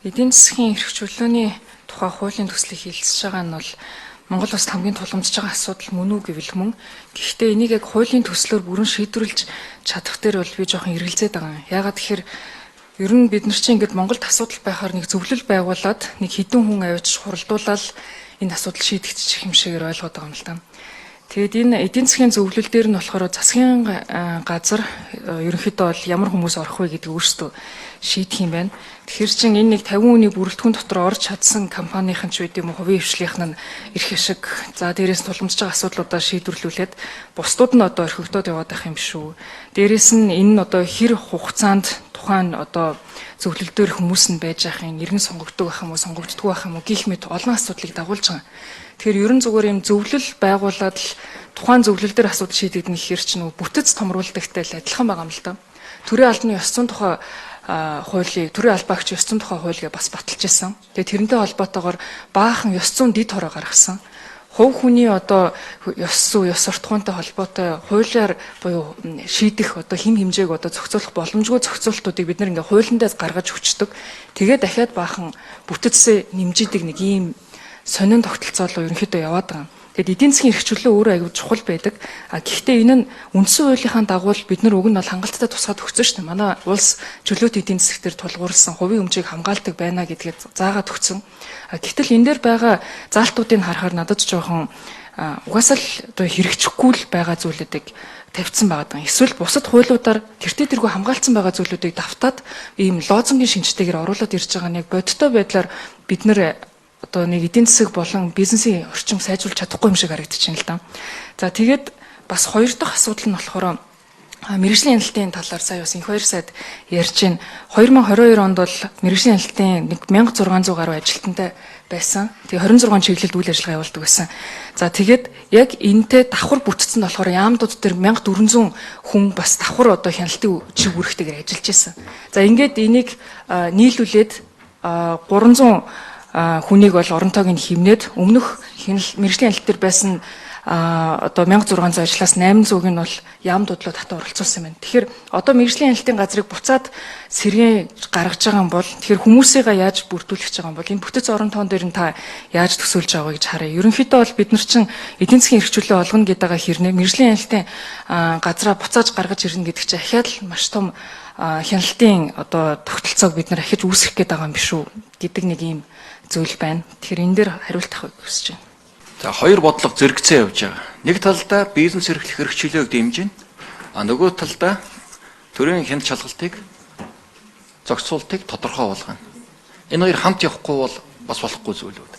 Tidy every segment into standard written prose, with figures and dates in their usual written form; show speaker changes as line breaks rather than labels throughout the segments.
Эдийн засгийн эрх чөлөөний тухай хуулийн төслийг хэлэлцэж байгаа нь бол Монгол улсад хамгийн тулгамдж байгаа асуудал мөн үү гэвэл мөн. Гэхдээ энийг яг хуулийн төслөөр бүрэн шийдвэрлэж чадах дээр бол би жоохон эргэлзээд байгаа юм. Яагаад тэгэхээр ер нь бид нар чинь ингээд Монголд асуудал байхаар нэг зөвлөл байгуулад нэг хэдэн хүн авчиж хуралдуулаад энэ асуудал шийдэгдчих юм шигээр ойлгоод байгаа юм л да. Тэгэд энэ эдийн засгийн зөвлөл дээр нь болохоор засгийн газар ерөнхийдөө бол ямар хүмүүс орох вэ гэдэг өөрсдөө шийдэх юм байна. Тэгэхээр чин энэ нэг 50 хүний бүрэлдэхүүн дотор орж чадсан компанийн ч үгүй юм уу, хувийн хвшлийнх нь эрх ашиг, за дээрээс тулгамдж байгаа асуудлуудаа шийдвэрлүүлээд бусдууд нь одоо орхигдоод яваад байх юм шүү. Дээрээс нь энэ нь одоо хэр хугацаанд тухайн одоо зөвлөл дээр хүмүүс нь байж байхын, иргэн сонгогддог байх юм уу, сонгогддгүй байх юм уу гэх мэт олон асуудлыг дагуулж байгаа. Тэгэхээр ерөн зүгээр юм зөвлөл байгуулад л тухайн зөвлөл дээр асуудал шийдэгдэх гэхээр ч нөө бүтэц томруулдагтай л адилхан байгаа юм л да. Төрийн албаны ёс зүйн тухай хуулийг, төрийн албаагч ёс зүйн тухай хуулийг бас баталж ирсэн. Тэгээ тэрнтэй холбоотойгоор баахан ёс зүйн дид хороо гаргасан. Хувь хүний одоо ёс зүй, ёс суртахуунтай холбоотой хуулиар буюу шийдэх одоо хэм хэмжээг одоо зохицуулах боломжгүй зохицуултуудыг бид нэр ингээ хуулиндаа гаргаж өчтдөг. Тэгээ дахиад баахан бүтэцээ нэмжидэг нэг ийм сонин тогтолцоолоо ерөнхийдөө яваад байгаа. Тэгэд эдийн засгийн эрх чөлөө өөрөө аягүй чухал байдаг. Гэхдээ энэ нь үндсэн хуулийнхаа дагуу бид нар уг нь бол хангалттай тусгаад өгсөн шүү дээ. Манай улс чөлөөт эдийн засгийн дээр тулгуурсан хувийн өмчийг хамгаалдаг байна гэдгээд заагаад өгсөн. Гэтэл энэ дээр байгаа заалтуудыг харахаар надад жоохон угаасаа л одоо хэрэгжихгүй л байгаа зүйлүүдийг тавьсан байгаа. Эсвэл бусад хуулиудаар тэртээ тэргүй хамгаалсан байгаа зүйлүүдийг давтаад ийм лозунгийн шинжтэйгээр оруулаад ирж байгаа нэг бодиттой байдлаар бид нар одоо нэг эдийн засаг болон бизнесийн орчин сайжруулж чадахгүй юм шиг харагдчихээн л да. За тэгээд бас хоёр дахь асуудал нь болохоор мэргэжлийн хяналтын талаар сая бас инх 2 сайд ярьж байна. 2022 онд бол мэргэжлийн хяналтын 1600 гаруй ажилтнтай байсан. Тэгээ 26 чиглэлд үйл ажиллагаа явуулдаг байсан. За тэгээд яг энэтэй давхар бүтцэн болохоор яамдууд дээр 1400 хүн бас давхар одоо хяналтын чиг үүрэгтэйгээр ажиллаж байсан. За ингээд энийг нийлүүлээд 300 хүнийг бол оронтойг нь хэмнээд өмнөх мэргэжлийн хяналт төр байсан одоо 1600 ажлаас 800-ыг нь бол яамдуудлаа татаа оролцуулсан байна. Тэгэхээр одоо мэргэжлийн хяналтын газрыг буцаад сэргээ гаргаж байгаа юм бол тэгэхээр хүмүүсийгээ яаж бүрдүүлэх гэж байгаа юм бол энэ бүтэц орон тоон дээр нь та яаж төсөөлж байгаа гэж харъя. Ерөнхийдөө бол бид нар чинь эдийн засгийн эрх чөлөө олгоно гэдэг хэрнээ мэргэжлийн хяналтын газраа буцааж гаргаж ирнэ гэдэг чинь ахаад л маш том хяналтын одоо тогтолцоог бид нар ахиж үүсгэх гээд байгаа юм биш үү гэдэг нэг ийм зүйл байна. Тэгэхээр энэ дээр хариулт авахыг хүсэж байна.
За хоёр бодлого зэрэгцээ явж байгаа. Нэг талдаа бизнес эрхлэх эрх чөлөөг дэмжинэ. Нөгөө талдаа төрийн хяналт шалгалтыг зохицуултыг тодорхой болгоно. Энэ хоёр хамт явахгүй бол бас болохгүй зүйлүүд.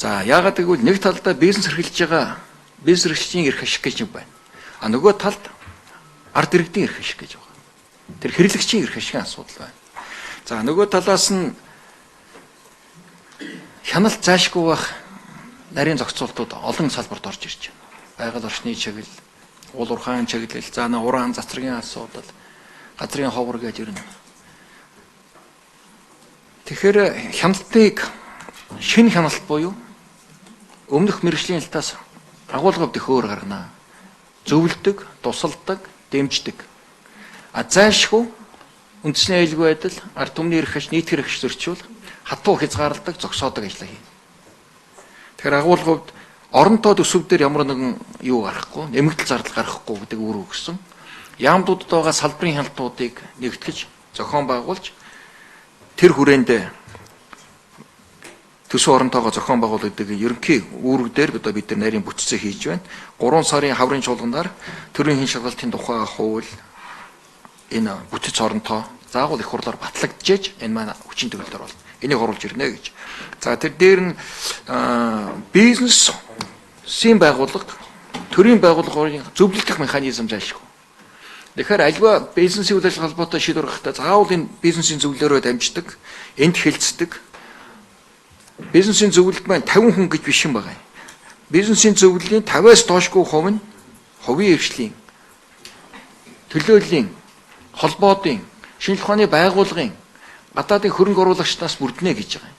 За яагаад гэвэл нэг талдаа бизнес эрхэлж байгаа бизнес эрхлэгчийн эрх ашиг гэж байна. Нөгөө талд ард иргэдийн эрх ашиг гэж байна. Тэр хэрэглэгчийн эрх ашигын асуудал байна. За нөгөө талаас нь хяналт заашгүй байх нарийн зохицуултууд олон салбарт орж ирж байна. Байгаль орчны чиглэл, уул уурхайн чиглэл, за уран цацрагийн асуудал, газрын ховор гэж ирнэ. Тэгэхээр хяналтыг шинэ хяналт буюу өмнөх мэргэжлийн хяналтаас агуулга авдах өөр гаргана. Зөвлөдөг, тусалдаг, дэмждэг. Заашгүй үндэсний аюулгүй байдал, ард түмний эрх ашиг, нийт эрх ашиг зөрчил, хатуу хязгаарладаг, зогсоодог ажлаа хийнэ. Тэгэхээр агуулгавд оронтой төсөв дээр ямар нэгэн юу гарахгүй, нэмэгдэл зардал гарахгүй гэдэг үүрэг өгсөн. Яамдуудад байгаа салбарын хяналтуудыг нэгтгэж, зохион байгуулж тэр хүрээнд төсөв оронтойгоо зохион байгуулах гэдэг ерөнхий үүрэг дээр бид нар нарийн бүтцээ хийж байна. 3 сарын хаврын чуулганаар төрийн хин шалгалтын тухай хууль энэ бүтэц оронтой заагуул их хурлаар батлагдчихэж энэ маань хүчин төгөлдөр бол энийг оруулж ирнэ гэж. За тэр дээр нь бизнесийн байгууллага, төрийн байгууллагын зөвлөлдөх механизм заашгүй. Тэгэхээр альва бизнесийн үйл ажиллагаа холбоотой шийдвэр гаргахдаа заавал энэ бизнесийн зөвлөлөөрөө дамждаг, энд хэлцдэг. Бизнесийн зөвлөлд маань 50 хүн гэж биш юм байна. Бизнесийн зөвлөлийн 50-аас доошгүй хувь нь хувийн хвшлийн, төлөөллийн, холбоодын, шинжилгээ ухааны байгууллагын гадаадын хөрөнгө оруулагчдаас бүрднэ гэж байгаа юм.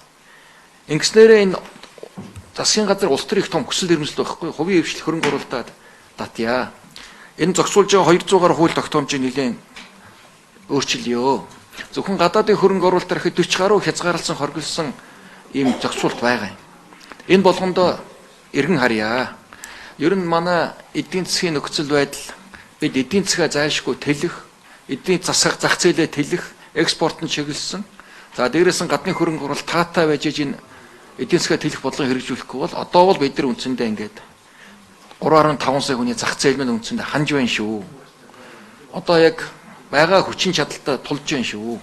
Ингэснээрээ энэ засгийн газар улс төр их том хүсэл эрмэлзэл байхгүй хувийн хвшил хөрөнгө оруулалтад татъя. Энэ зохицуулж байгаа 200 гаруй хууль тогтоомжийг нэлээд өөрчилъё. Зөвхөн гадаадын хөрөнгө оруулалтаар ихэд 40 гаруй хязгаарлалсан хоригдсон ийм зохицуулт байгаа юм. Энэ болгондоо эргэн харьяа. Ер нь манай эдийн засгийн нөхцөл байдал бид эдийн засгаа зайлшгүй тэлэх, эдийн зах зээлээ тэлэх, экспорт нь чиглэсэн. За дээрээс нь гадны хөрөнгө оруулалт таатай байж энэ эдийн засгаа тэлэх бодлого хэрэгжүүлэхгүй бол одоо бол бид нар үндсэндээ ингээд 3.5 сая хүний зах зээл мань үндсэндээ ханж байна шүү. Одоо яг байгаа хүчин чадалтай тулж байна шүү.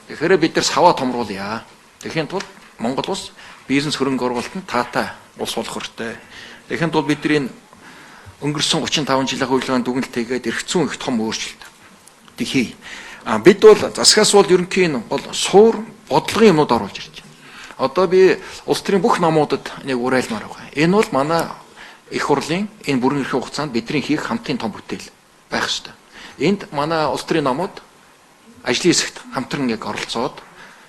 Тэгэхээр бид нар саваа томруулъя. Тэгэхин тулд Монгол улс бизнес хөрөнгө оруулалтанд таатай улс болох хэрэгтэй. Тэгэхин тулд бидний өнгөрсөн 35 жилийн хувьлагын дүгнэлтийгээд эрх зүйн их том өөрчлөлт хийе. Бид бол засгаас бол ерөнхий нь бол суур бодлогын юмнууд оруулж ирж байна. Одоо би улс төрийн бүх намуудад нэг уриалмаар байгаа. Энэ бол манай их хурлын энэ бүрэн эрхийн хугацаанд бидний хийх хамтын том бүтээл байх ёстой. Энд манай улс төрийн намууд ажлын хэсэгт хамтран яг оролцоод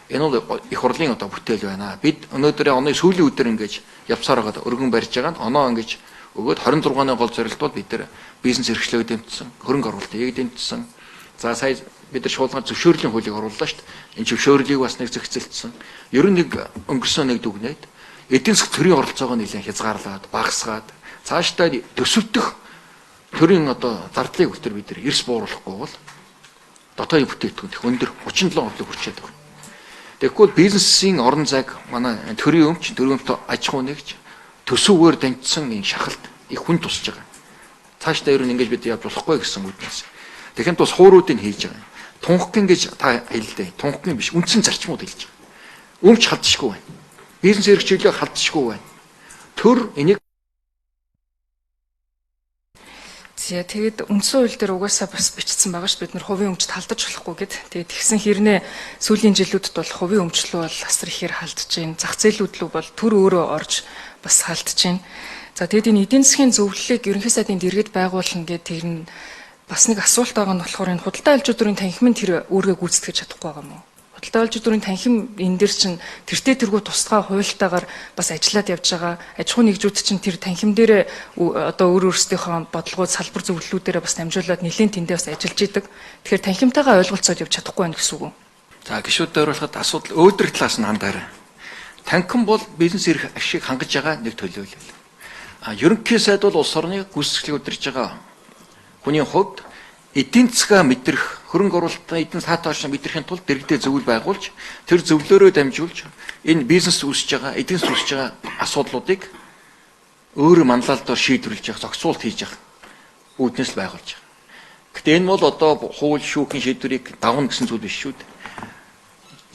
энэ бол их хурлын одоо бүтээл байна. Бид өнөөдөр оны сүүлийн өдөр ингэж явсаар байгаа өргөн барьж байгаа нь оноо ингэж өгөөд 26-ны гол зорилт бол бид нар бизнес эрхлэлөө дэмжсэн, хөрөнгө оруулалтыг дэмжсэн. За сая бид нар шуулган зөвшөөрлийн хуулийг орууллаа шүү дээ. Энэ зөвшөөрлийг бас нэг зохицолтсон. Ер нь нэг өнгөрсөн нэг дүгнээд эдийн засгийн төрийн оролцоогоо нэлээд хязгаарлаад, багасгаад цаашдаа төсөвдөх төрийн одоо зардлыг өтөр бид нар эрс бууруулахгүй бол дотоодын бүтээгдэхүүн их өндөр 37% хүрчээд байна. Тэгэхгүй бизнесийн орон зайг манай төрийн өмч, төрийн өмч аж ахуй нэгж төсөвөөр дамжсан энэ шахалт их хүн тусаж байгаа. Цаашдаа ер нь ингэж бид явж болохгүй гэсэн үгнээс. Тэгэхин тус хууруудыг хийж байгаа. Тунхагийн гэж та хэлдэ. Тунхагийн биш, үндсэн зарчмууд хэлж байгаа. Өмч халдшгүй байна. Бизнес эрхчлөлөө халдшгүй байна. Төр энийг
тэгээд үндсэн хууль дээр угаасаа бас бичсэн байгаа ш бид нар хувийн өмчт халдаж болохгүй гэд. Тэгээд тэгсэн хэрнээ сүүлийн жилүүдэд бол хувийн өмчлөө бол асар ихээр халдж байна. Зах зээлүүд лүү бол төр өөрөө орж бас халдж байна. За тэгээд энэ эдийн засгийн зөвлөлийг ерөнхий сайдын дэргэд байгуулна гэдэг тэр нь бас нэг асуулт байгаа нь болохоор энэ худалдаа аж ахуйн танхимын тэр өөргөө гүйцэтгэж чадахгүй байгаа мó. Худалдаа аж ахуйн танхим энэ дэр чинь тэртээ тэргүй тусгай хуультайгаар бас ажиллаад явж байгаа. Аж ахуйн нэгжүүд чинь тэр танхим дээр одоо өөр өөрсдийнхөө бодлогууд салбар зөвлөлүүдээр бас дамжуулаад нэлийн тэндээ бас ажиллаж идэг. Тэгэхээр танхимтайгаа ойлголцоод явж чадахгүй байна гэсэн үг үү?
За гишүүдэд хариулахад асуудал өөдрөг талаас нь хандаарай. Танхим бол бизнес эрх ашиг хангаж байгаа нэг төлөөлөл. Ерөнхий сайд бол улс орны гүйцэтгэлийг удирдах байгаа хүний хувьд эдийн засгаа мэдрэх, хөрөнгө оруулалтын эдийн саатааш мэдрэхин тулд дэргэдээ зөвлөл байгуулж, тэр зөвлөөрөө дамжуулж энэ бизнес үүсэж байгаа, эдийн засаг үүсэж байгаа асуудлуудыг өөрөө манлайлалаар шийдвэрлэж явах, зохицуулт хийж явах үүднээс л байгуулж байгаа. Гэтэ энэ бол одоо хууль шүүхийн шийдвэрийг давна гэсэн зүйл биш шүү дээ.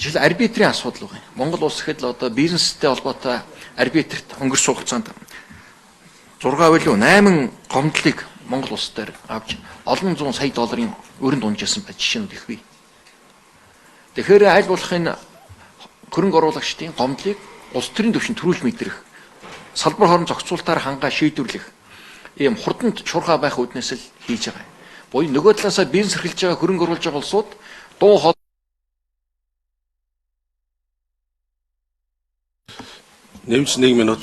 Жишээл арбитрийн асуудал байна. Монгол улс ихэд л одоо бизнестэй холбоотой арбитрт өнгөрсөн хугацаанд 6 билүү 8 гомдлыг Монгол улс дээр авч олон зуун сая долларын өрөнд унжсан байж жишээнүүд их бий. Тэгэхээр аль болох энэ хөрөнгө оруулагчдын гомдлыг улс төрийн түвшинд төрүүлж мэдрэх, салбар хооронд зохицуултаар хангаа шийдвэрлэх ийм хурдан шуурхай байх үүднээс л хийж байгаа. Буюу нөгөө талаасаа бизнес эрхэлж байгаа хөрөнгө оруулж байгаа улсууд дуу хоолой
нэмж 1 минут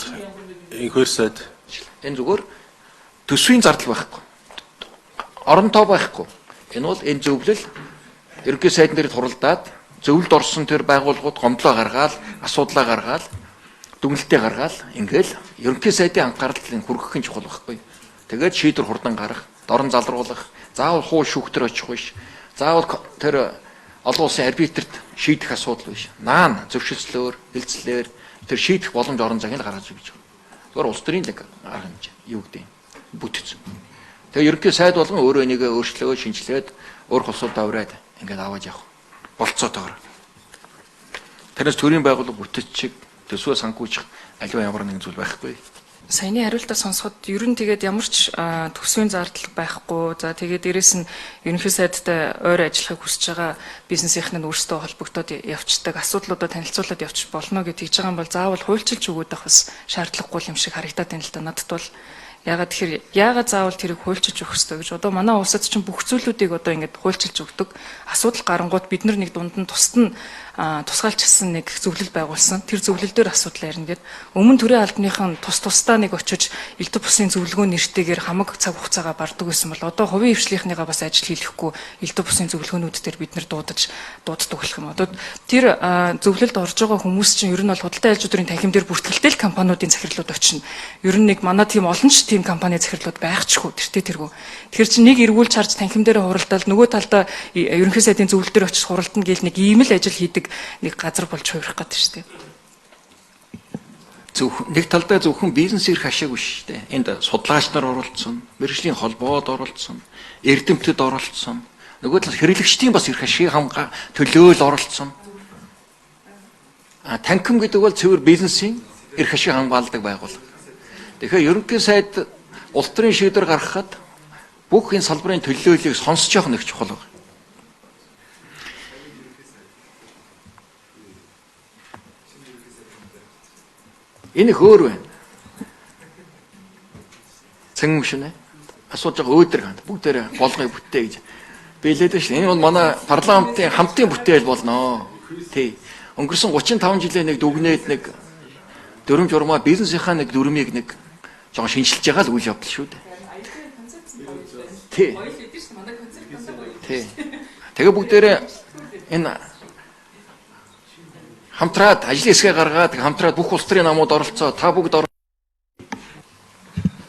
инхээр сайд
энэ зүгээр төсвийн зардал байхгүй. Оронтой байхгүй. Энэ бол энэ зөвлөл ерөнхий сайдын дээр хуралдаад зөвлөлд орсон тэр байгууллагууд гомдлоо гаргаад, асуудлаа гаргаад, дүгнэлтээ гаргаад ингээл ерөнхий сайдын анхаарлыг хүргэх нь чухал байхгүй. Тэгээд шийдвэр хурдан гаргах, дорн залруулах, заавал хуу шүүхтэр очих биш. Заавал тэр олон улсын арбитрт шийдэх асуудал биш. Наан зөвшөөрлөөр, хилцлээр тэр шийдэх боломж орон зайг л гаргаж өгч байна. Зүгээр улс төрийн нэг арга хэмжээ юу гэдэг бүтц. Тэгээ ерөнхий сайд болгон өөрөө энийг өөрчлөө, шинжилээд өөр холсуудаа ураад ингээд аваад явах болцоотойгоор. Тэрнээс төрийн байгууллага бүтцийг төсвөө санхүүжих аливаа ямар нэгэн зүйл байхгүй.
Саяны хариултаа сонсоход ер нь тэгээд ямар ч төсвийн зардал байхгүй. За тэгээд дээрэс нь ерөнхий сайдтай ойр ажиллахыг хүсэж байгаа бизнесийнхэн нь өөрсдөө холбогдоод явцдаг асуудлуудаа танилцуулаад явчих болно гэж тэгж байгаа юм бол заавал хуульчилж өгöd байх бас шаардлагагүй юм шиг харагдаад байна л да надад бол. Яагаад заавал тэрийг хуульчилж өгөх ёстой гэж одоо манай улсад чинь бүх зүйлүүдийг одоо ингээд хуульчилж өгдөг. Асуудал гарангууд бид нар нэг дунд нь тусад нь тусгаалчилсан нэг зөвлөл байгуулсан. Тэр зөвлөл дээр асуудал ярина гэдэг. Өмнө төрийн албаныхан тусдаа нэг очиж элдв бусын зөвлөгөө нэртэйгээр хамаг цаг хугацаагаа барддаг байсан бол одоо хувийн хвшлийнхныгаа бас ажил хийлэхгүй элдв бусын зөвлөгөөнүүд дээр бид нар дууддаг болох юм. Одоо тэр зөвлөлд орж байгаа хүмүүс чинь ер нь бол худалдаа айлжуудын танхим дээр бүртгэлтэй л компаниудын захирлууд очино. Ер нь нэг манай тийм олон ч тийм компани захирлууд байхчгүй тэртээ тэргүү. Тэгэхээр чинь нэг эргүүлж харж танхим дээр хуралдаад нөгөө талдаа ерөнхий сайдын зөвлөл дээр очиж хуралдана гэл нэг ийм л ажил хийдэг нэг газар болж хувирах гэдэг шүү дээ.
Нэг талдаа зөвхөн бизнес ирэх ашиг биш шүү дээ. Энд судлаач нар оролцсон, мэргэжлийн холбоод оролцсон, эрдэмтэд оролцсон. Нөгөө талаас хэрэглэгчдийн бас ирэх ашиг төлөөл оролцсон. Танхим гэдэг бол цэвэр бизнесийн эрх ашиг хамгаалдаг байгууллага. Тэгэхээр ерөнхий сайд улс төрийн шийдвэр гаргахад бүх энэ салбарын төлөөллийг сонсож явах нэг чухал байна. Энэ их өөр байна. Цэнгэн шүнэ. Асууж байгаа өөдөр ханд бүгдээрээ болгоё бүтээ гэж. Би хэлээд байна шүү. Энэ бол манай парламентын хамтын бүтээл болно. Тий. Өнгөрсөн 35 жилийн нэг дүгнээд нэг дүрм журмаа бизнесийнхаа нэг дүрмийг нэг жоо шинжилж байгаа л үйл явдал шүү дээ. Тий. Тий. Тэгээ бүгдээрээ энэ хамтраад ажлын хэсгээ гаргаад хамтраад бүх улс төрийн намууд оролцоо та бүгд